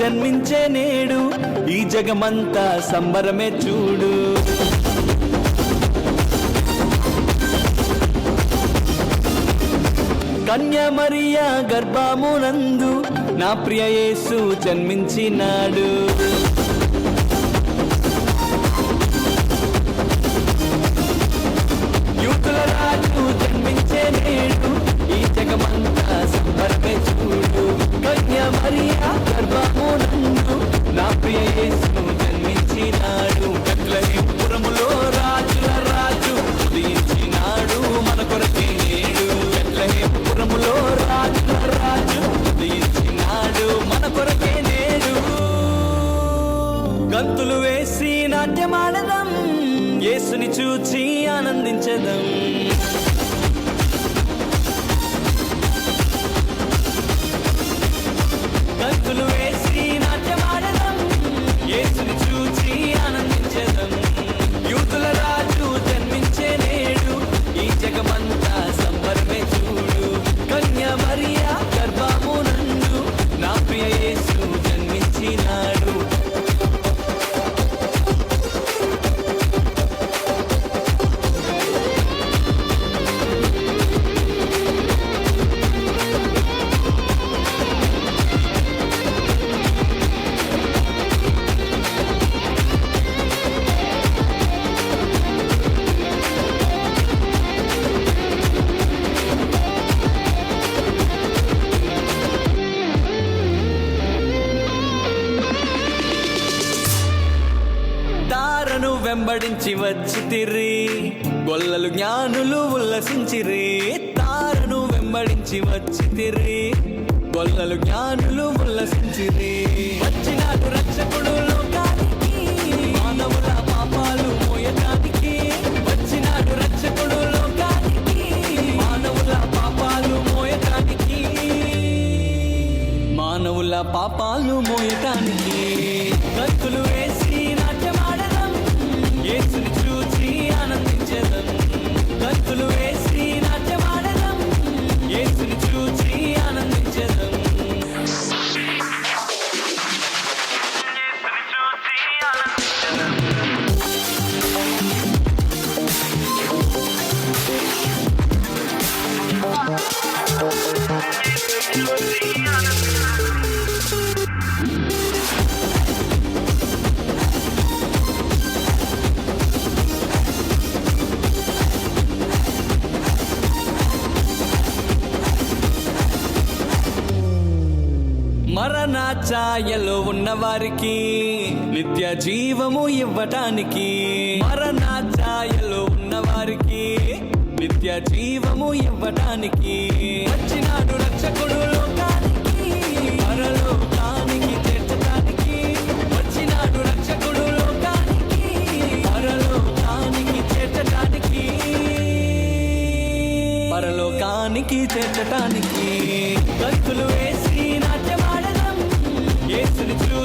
జన్మించే నేడు, ఈ జగమంతా సంబరమే చూడు. కన్య మరియా గర్భమునందు నా ప్రియ యేసు జన్మించినాడు. యూతుల రాజు జన్మించే నేడు, ఈ జగమంతా సంబరమే చూడు. కన్య మరియా గర్భమునందు నా ప్రియ యేసు జన్మించినాడు. బెత్లెహేములో రాజుల రాజు ఉదయించినాడు మన కొరకే నేడు. బెత్లెహేములో రాజుల రాజు ఉదయించినాడు మన కొరకే నేడు. గంతులు వేసి నాట్యమాడదాం, యేసుని చూచి ఆనందించదాం. గంతులు వేసి నాట్యమాడదాం, యేసుని చూచి ఆనందించదాం. యూతుల రాజు జన్మించే నేడు, ఈ జగమంతా సంబరమే చూడు. కన్య మరియా గర్భమునందు నా ప్రియ యేసు జన్మించినాడు. తారను వెంబడించి వచ్చితిరి, గొల్లలు జ్ఞానులు ఉల్లసించిరి. తారను వెంబడించి వచ్చితిరి, గొల్లలు జ్ఞానులు ఉల్లసించిరి. వచ్చినాడు రక్షకుడు లోకానికి, మానవుల పాపాలు మోయటానికి. వచ్చినాడు రక్షకుడు లోకానికి, మానవుల పాపాలు మోయటానికి. మానవుల పాపాలు మోయటానికి. గంతులు వేసి నాట్యమాడదాం, యేసుని చూచి ఆనందించదాం. గంతులు వేసి నాట్యమాడదాం, యేసుని చూచి ఆనందించదాం. మరణ ఛాయలో ఉన్న వారికి నిత్య జీవము ఇవ్వటానికి. మరణ ఛాయలో ఉన్న వారికి నిత్య జీవము ఇవ్వటానికి. వచ్చినాడు రక్షకుడు లోకానికి, పరలోకానికి చేర్చటానికి. వచ్చినాడు రక్షకుడు లోకానికి, పరలోకానికి చేర్చటానికి. పరలోకానికి చేర్చటానికి. గంతులు వేసి నాట్యమాడదాం, యేసుని చూచి